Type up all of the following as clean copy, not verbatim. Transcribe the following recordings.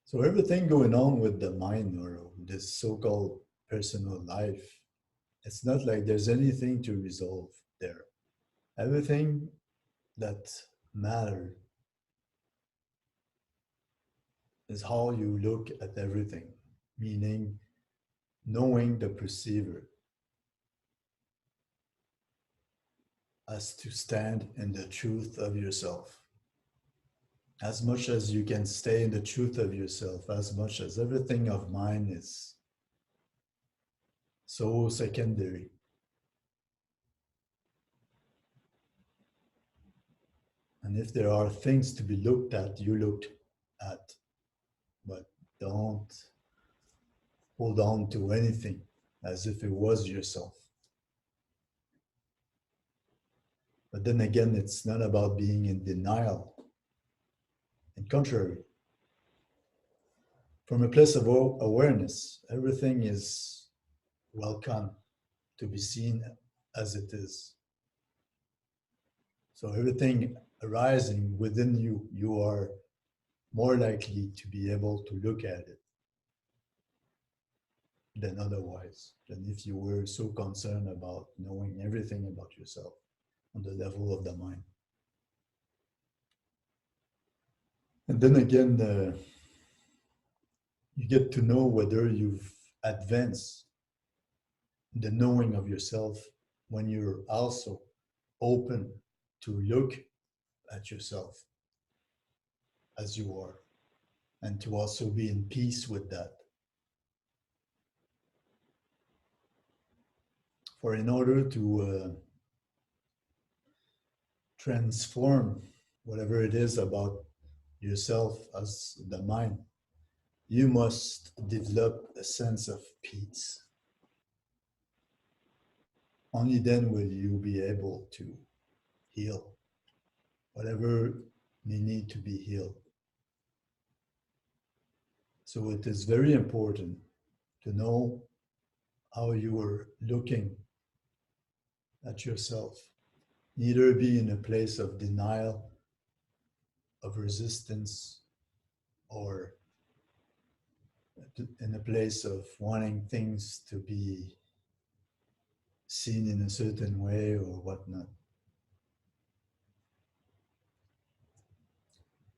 So everything going on with the mind or this so-called personal life, it's not like there's anything to resolve there. Everything that matters is how you look at everything, meaning knowing the perceiver as to stand in the truth of yourself. As much as you can stay in the truth of yourself, as much as everything of mine is so secondary. And if there are things to be looked at, you look at, but don't hold on to anything as if it was yourself. But then again, it's not about being in denial. And contrary, from a place of awareness, everything is welcome to be seen as it is. So everything arising within you, you are more likely to be able to look at it than otherwise, than if you were so concerned about knowing everything about yourself on the level of the mind. And then again, you get to know whether you've advanced the knowing of yourself when you're also open to look at yourself as you are and to also be in peace with that. For in order to transform whatever it is about yourself as the mind, you must develop a sense of peace. Only then will you be able to heal whatever may need to be healed. So it is very important to know how you are looking at yourself. Neither be in a place of denial, of resistance, or in a place of wanting things to be seen in a certain way or whatnot.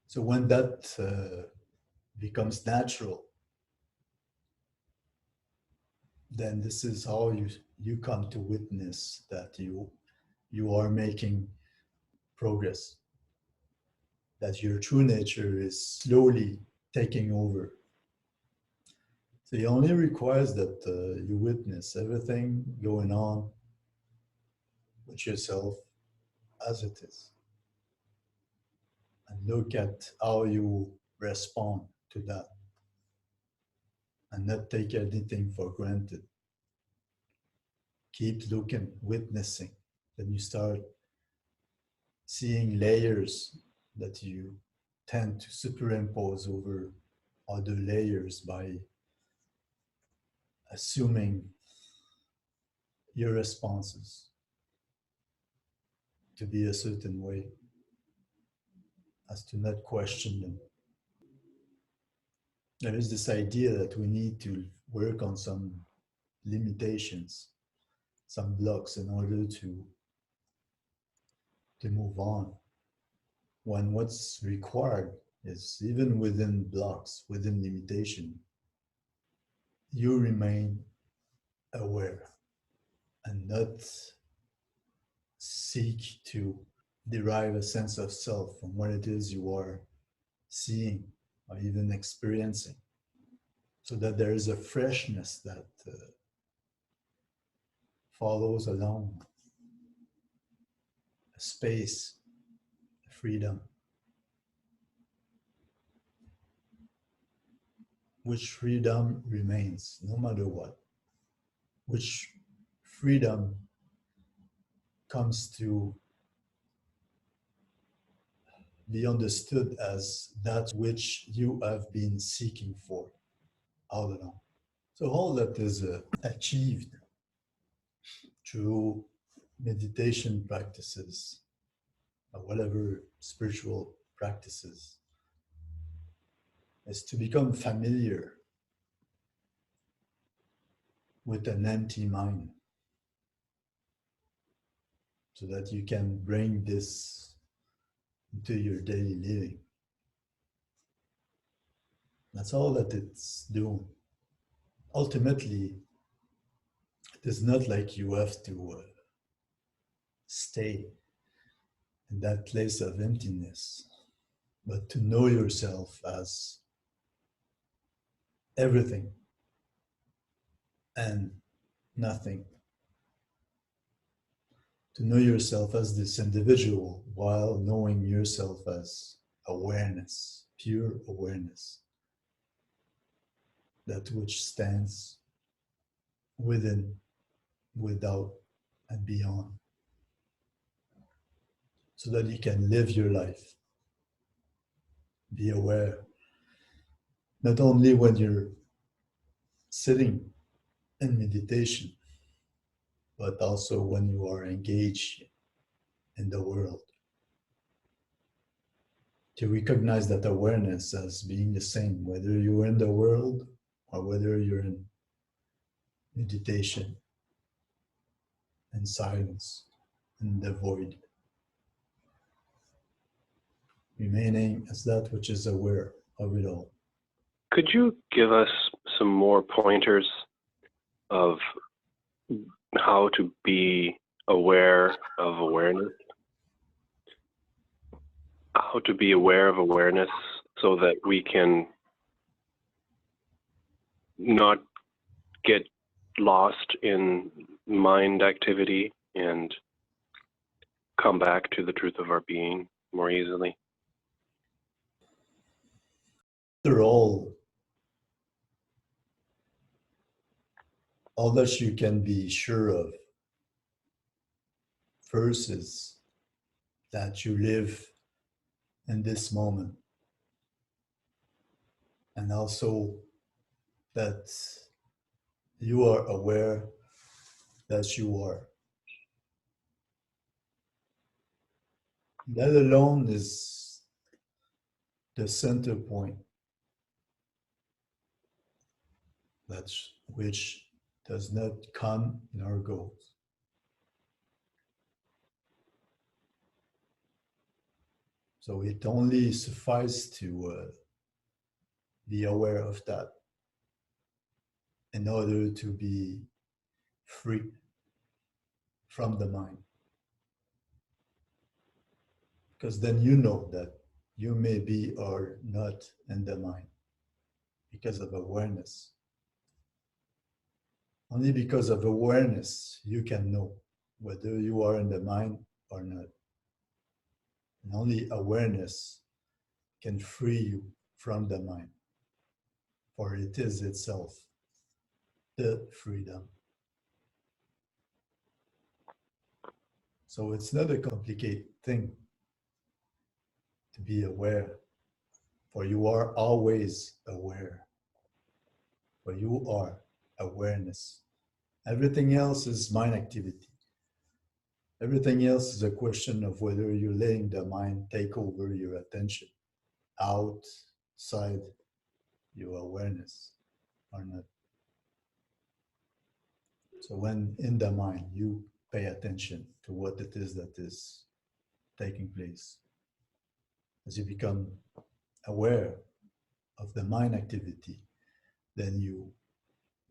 So when that becomes natural, then this is how you come to witness that you are making progress, that your true nature is slowly taking over. So it only requires that you witness everything going on with yourself as it is, and look at how you respond to that, and not take anything for granted. Keep looking, witnessing. Then you start seeing layers that you tend to superimpose over other layers by assuming your responses to be a certain way as to not question them. There is this idea that we need to work on some limitations, some blocks in order to move on. When what's required is even within blocks, within limitation, you remain aware and not seek to derive a sense of self from what it is you are seeing or even experiencing, so that there is a freshness that follows along, a space, a freedom, which freedom remains no matter what, which freedom comes to be understood as that which you have been seeking for all along. So all that is achieved through meditation practices or whatever spiritual practices is to become familiar with an empty mind so that you can bring this into your daily living. That's all that it's doing. Ultimately, it is not like you have to stay in that place of emptiness, but to know yourself as everything and nothing. To know yourself as this individual while knowing yourself as awareness, pure awareness, that which stands within, without, and beyond, so that you can live your life. Be aware, not only when you're sitting in meditation, but also when you are engaged in the world. To recognize that awareness as being the same, whether you're in the world or whether you're in meditation, in silence, in the void. Remaining as that which is aware of it all. Could you give us some more pointers of how to be aware of awareness? How to be aware of awareness so that we can not get lost in mind activity and come back to the truth of our being more easily? They're all that you can be sure of first is that you live in this moment, and also that you are aware that you are. That alone is the center point, that's which does not come nor goes. So it only suffices to be aware of that in order to be free from the mind. Because then you know that you may be or not in the mind because of awareness. Only because of awareness you can know whether you are in the mind or not. And only awareness can free you from the mind, for it is itself the freedom. So it's not a complicated thing to be aware, for you are always aware, for you are awareness. Everything else is mind activity. Everything else is a question of whether you're letting the mind take over your attention outside your awareness or not. So when in the mind, you pay attention to what it is that is taking place. As you become aware of the mind activity, then you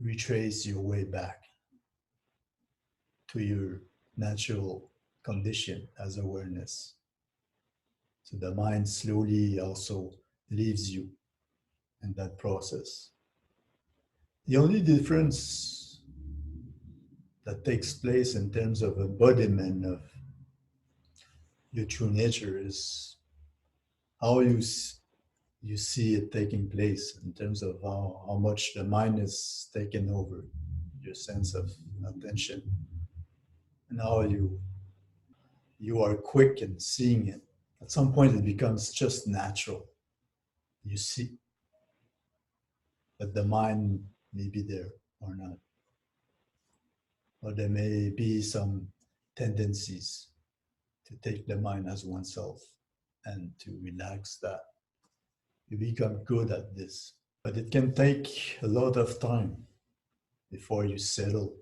retrace your way back to your natural condition as awareness. So the mind slowly also leaves you in that process. The only difference that takes place in terms of embodiment of your true nature is how you see it taking place in terms of how much the mind is taking over your sense of attention, and how you are quick in seeing it. At some point it becomes just natural. You see that the mind may be there or not, or there may be some tendencies to take the mind as oneself and to relax that. You become good at this. But it can take a lot of time before you settle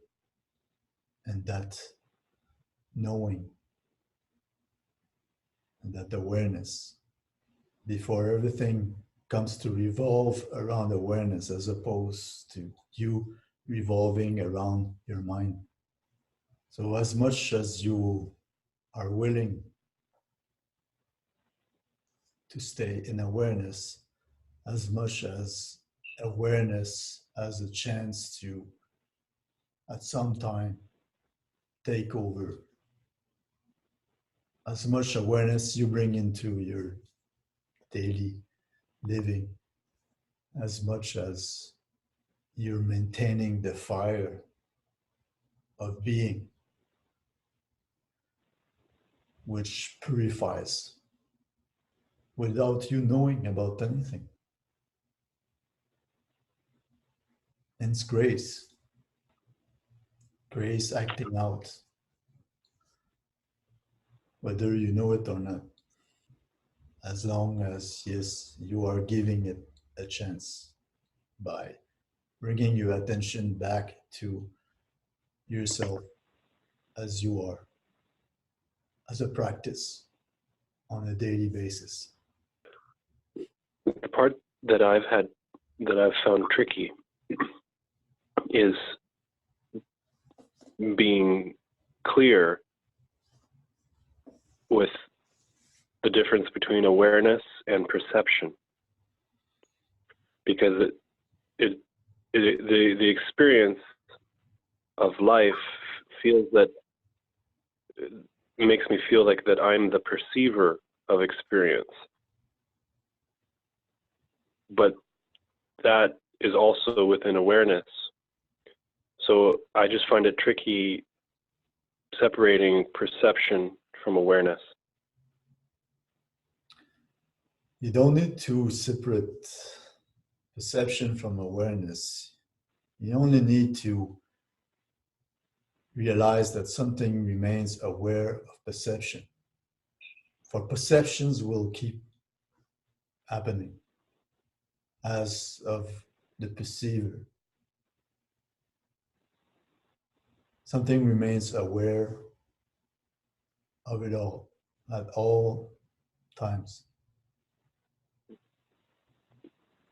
in that knowing and that awareness, before everything comes to revolve around awareness as opposed to you revolving around your mind. So, as much as you are willing to stay in awareness, as much as awareness has a chance to, at some time, take over, as much awareness you bring into your daily living, as much as you're maintaining the fire of being, which purifies without you knowing about anything. And it's grace, grace acting out, whether you know it or not. As long as, yes, you are giving it a chance by bringing your attention back to yourself as you are, as a practice on a daily basis. The part that I've found tricky is being clear with the difference between awareness and perception, because the experience of life feels that it makes me feel like that I'm the perceiver of experience, but that is also within awareness. So I just find it tricky separating perception from awareness. You don't need to separate perception from awareness. You only need to realize that something remains aware of perception. For perceptions will keep happening as of the perceiver. Something remains aware of it all at all times.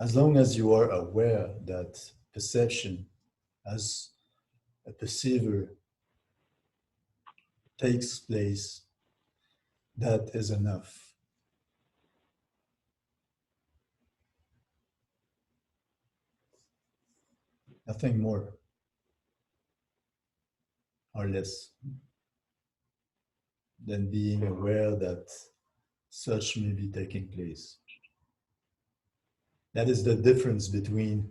As long as you are aware that perception as a perceiver takes place, that is enough. Nothing more or less than being aware that such may be taking place. That is the difference between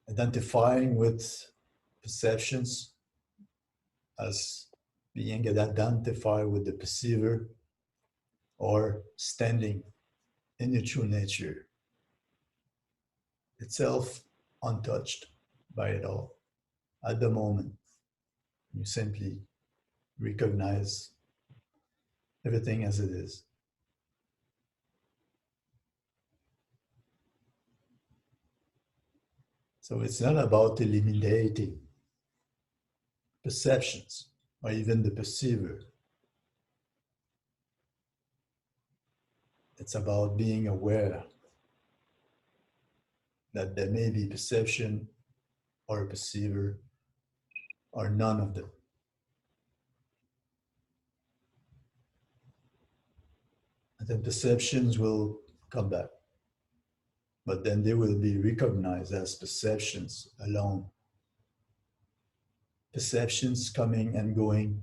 identifying with perceptions as being identified with the perceiver, or standing in your true nature, itself untouched by it all. At the moment, you simply recognize everything as it is. So it's not about eliminating perceptions or even the perceiver. It's about being aware that there may be perception or a perceiver or none of them. And then perceptions will come back, but then they will be recognized as perceptions alone. Perceptions coming and going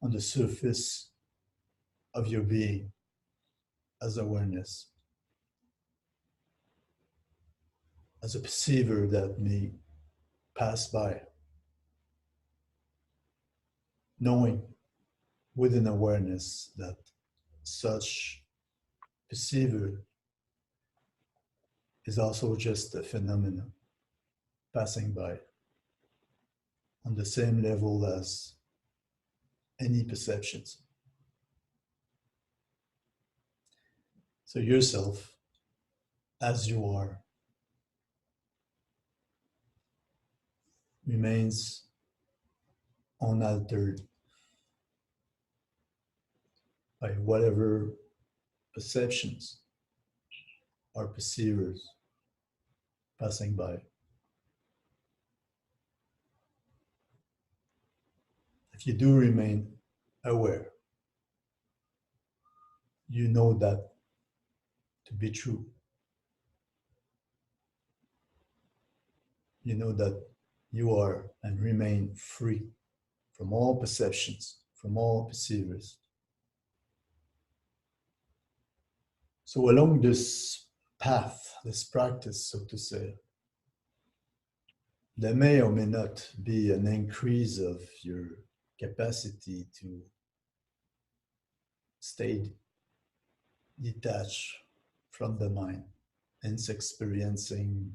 on the surface of your being as awareness, as a perceiver that may pass by, knowing within awareness that such perceiver is also just a phenomenon passing by on the same level as any perceptions. So yourself, as you are, remains unaltered by whatever perceptions or perceivers passing by. If you do remain aware, you know that to be true. You know that you are and remain free from all perceptions, from all perceivers. So along this path, this practice, so to say, there may or may not be an increase of your capacity to stay detached from the mind and experiencing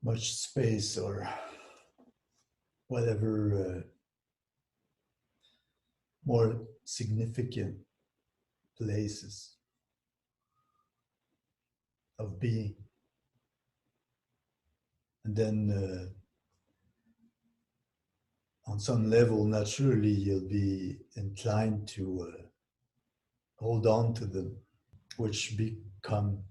much space or whatever more significant places of being. And then on some level, naturally, you'll be inclined to hold on to them, which become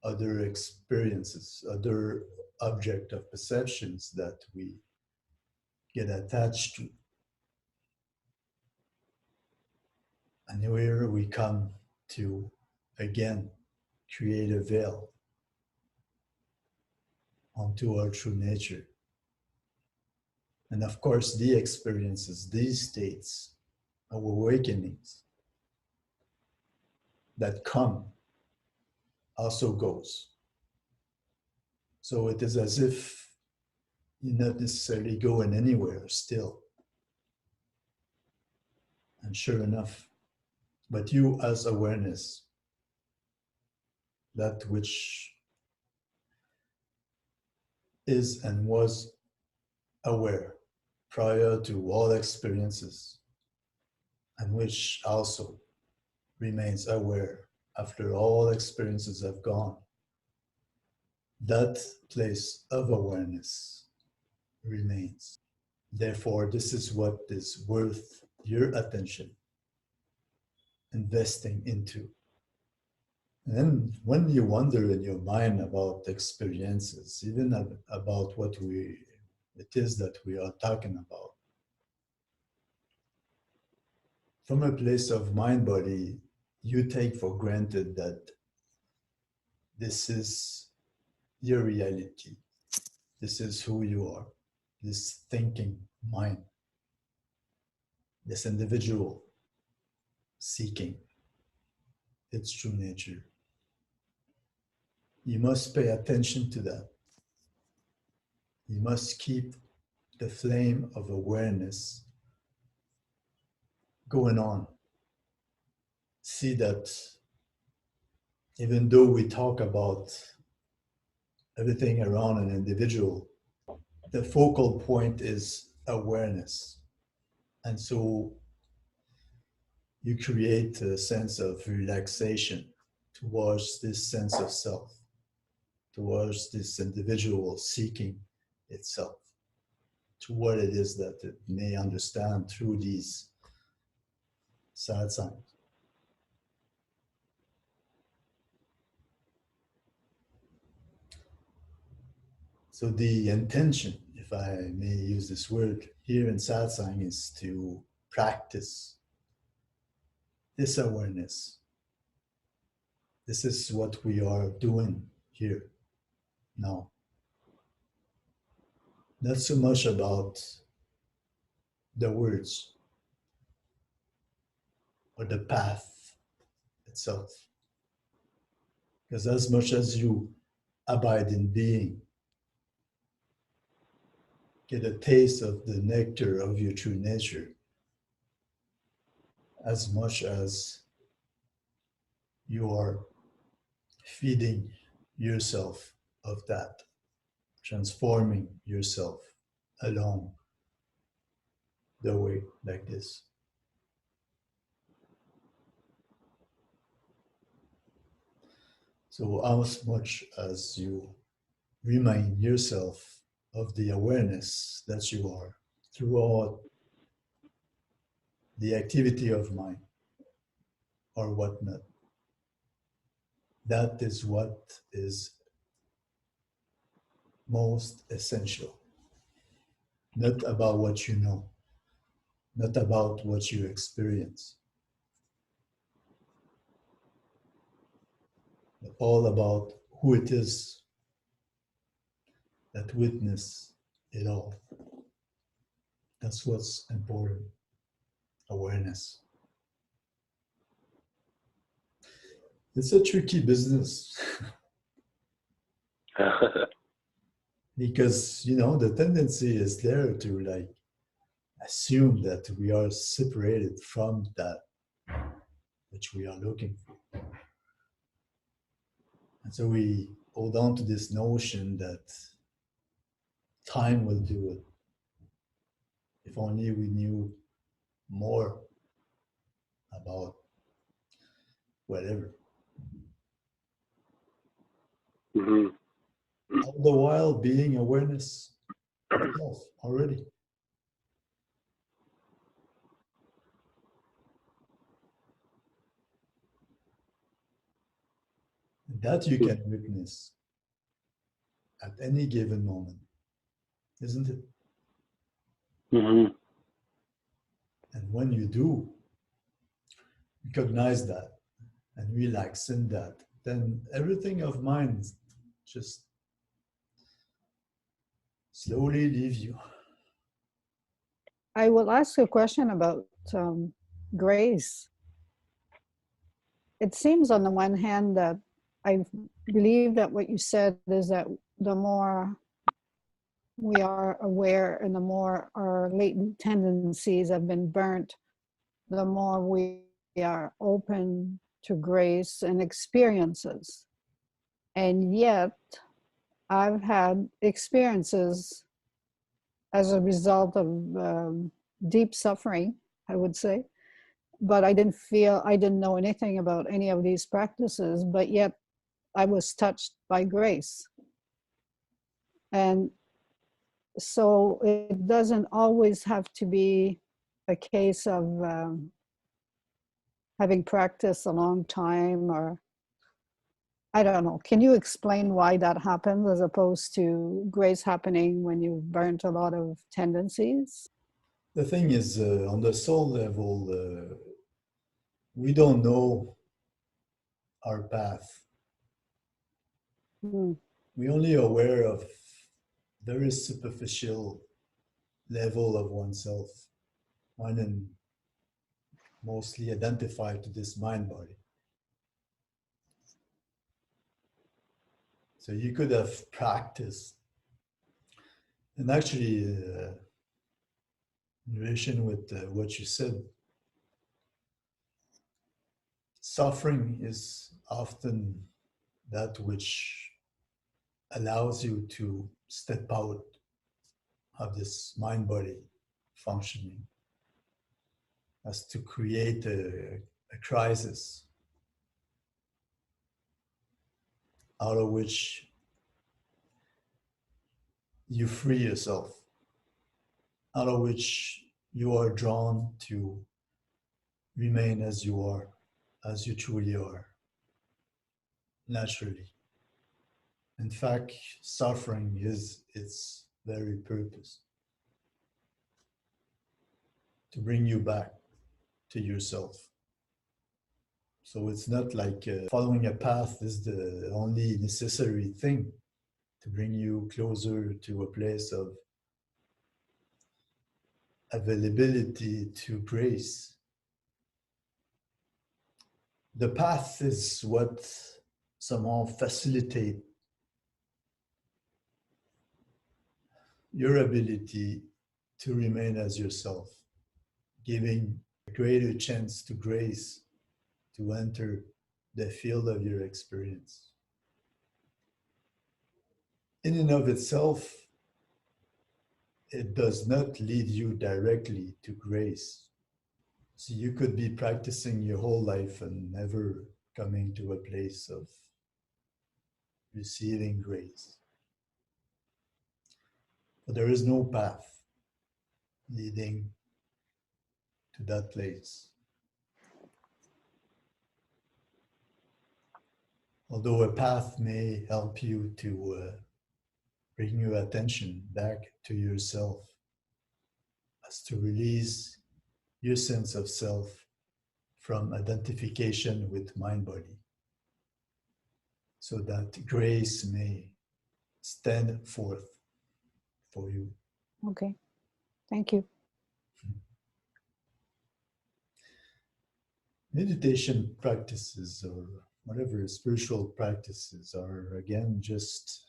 other experiences, other object of perceptions that we get attached to. And here we come to, again, create a veil onto our true nature. And of course, the experiences, these states, our awakenings that come also goes. So it is as if you're not necessarily going anywhere still. And sure enough, but you as awareness, that which is and was aware prior to all experiences, and which also remains aware after all experiences have gone, that place of awareness remains. Therefore, this is what is worth your attention investing into. And when you wonder in your mind about experiences, even about what it is that we are talking about, from a place of mind-body, you take for granted that this is your reality. This is who you are, this thinking mind, this individual seeking its true nature. You must pay attention to that. You must keep the flame of awareness going on. See that even though we talk about everything around an individual, the focal point is awareness. And so you create a sense of relaxation towards this sense of self, towards this individual seeking itself, to what it is that it may understand through these Satsang. So the intention, if I may use this word here in Satsang, is to practice this awareness. This is what we are doing here now. Not so much about the words or the path itself. Because as much as you abide in being, get a taste of the nectar of your true nature, as much as you are feeding yourself of that, transforming yourself along the way like this. So as much as you remind yourself of the awareness that you are throughout the activity of mind or whatnot, that is what is most essential. Not about what you know, not about what you experience, but all about who it is that witness it all. That's what's important. Awareness. It's a tricky business because the tendency is there to like assume that we are separated from that which we are looking for. And so we hold on to this notion that time will do it. If only we knew more about whatever. Mm-hmm. All the while being awareness itself already. And that you can witness at any given moment, isn't it? Mm-hmm. And when you do recognize that and relax in that, then everything of mind just slowly leaves you. I will ask a question about grace. It seems on the one hand that I believe that what you said is that the more we are aware and the more our latent tendencies have been burnt, the more we are open to grace and experiences. And yet, I've had experiences as a result of deep suffering, I would say. But I didn't know anything about any of these practices, but yet I was touched by grace. And so it doesn't always have to be a case of having practiced a long time, or I don't know. Can you explain why that happens as opposed to grace happening when you've burnt a lot of tendencies? The thing is, on the soul level, we don't know our path. Mm. We're only aware of very superficial level of oneself, one and mostly identified to this mind body. So you could have practiced, and actually, in relation with what you said, suffering is often that which allows you to step out of this mind body functioning, as to create a crisis out of which you free yourself, out of which you are drawn to remain as you are, as you truly are, naturally. In fact, suffering is its very purpose, to bring you back to yourself. So it's not like following a path is the only necessary thing to bring you closer to a place of availability to grace. The path is what somehow facilitate your ability to remain as yourself, giving a greater chance to grace to enter the field of your experience. In and of itself, it does not lead you directly to grace. So you could be practicing your whole life and never coming to a place of receiving grace. But there is no path leading to that place. Although a path may help you to bring your attention back to yourself, as to release your sense of self from identification with mind-body, so that grace may stand forth for you. Okay. Thank you. Meditation practices or whatever spiritual practices are again just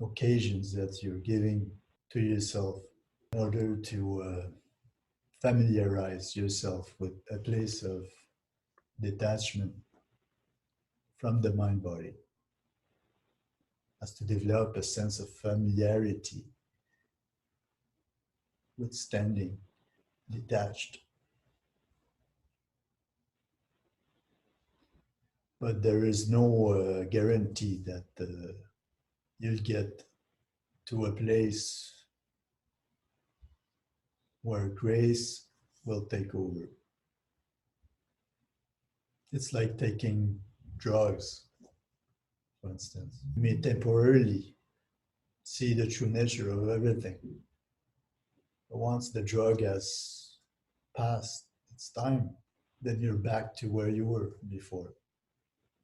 occasions that you're giving to yourself in order to familiarize yourself with a place of detachment from the mind body, as to develop a sense of familiarity with standing detached. But there is no guarantee that you'll get to a place where grace will take over. It's like taking drugs, for instance. You may temporarily see the true nature of everything. But once the drug has passed its time, then you're back to where you were before.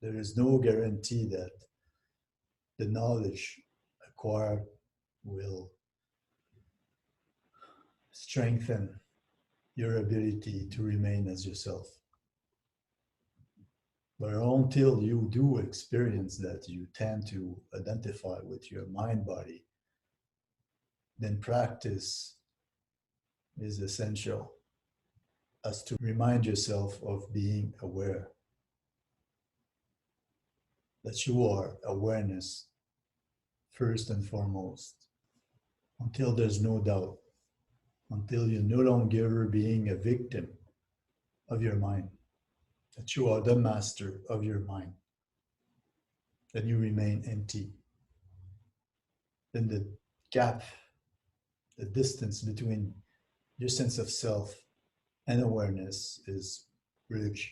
There is no guarantee that the knowledge acquired will strengthen your ability to remain as yourself. But until you do experience that you tend to identify with your mind body, then practice is essential as to remind yourself of being aware, that you are awareness first and foremost, until there's no doubt, until you're no longer being a victim of your mind, that you are the master of your mind, then you remain empty. Then the gap, the distance between your sense of self and awareness is bridged.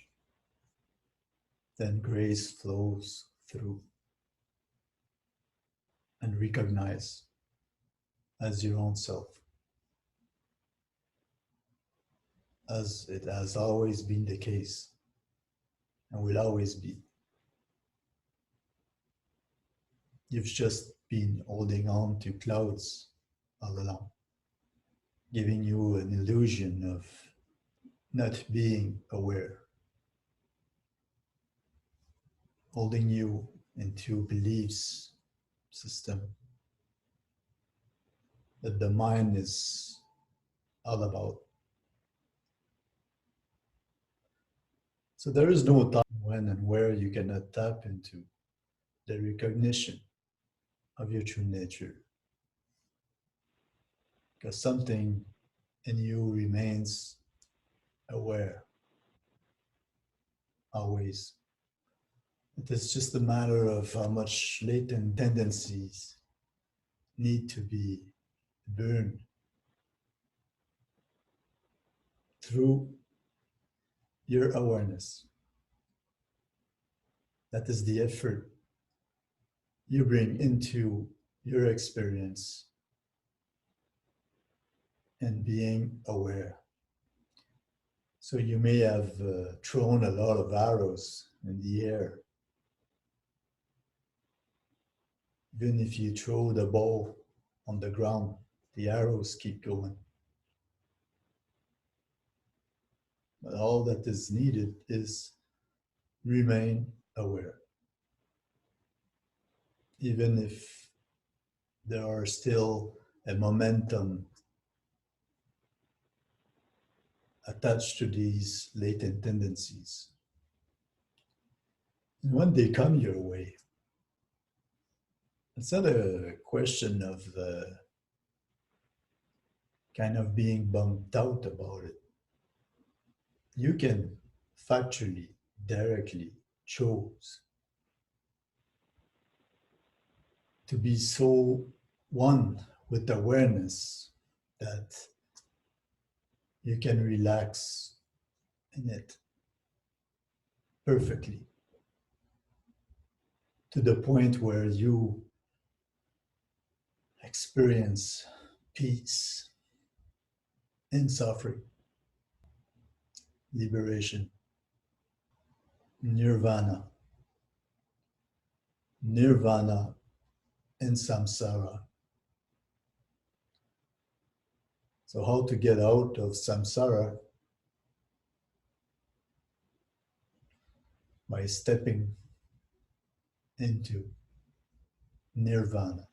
Then grace flows through and recognize as your own self, as it has always been the case and will always be. You've just been holding on to clouds all along, giving you an illusion of not being aware, holding you into beliefs system that the mind is all about. So there is no time when and where you cannot tap into the recognition of your true nature, because something in you remains aware always. It is just a matter of how much latent tendencies need to be burned through your awareness. That is the effort you bring into your experience and being aware. So you may have thrown a lot of arrows in the air. Even if you throw the ball on the ground, the arrows keep going. But all that is needed is remain aware. Even if there are still a momentum attached to these latent tendencies. And when they come your way, it's not a question of kind of being bummed out about it. You can factually, directly choose to be so one with awareness that you can relax in it perfectly, to the point where you experience peace and suffering, liberation, nirvana, nirvana and samsara. So how to get out of samsara? By stepping into nirvana.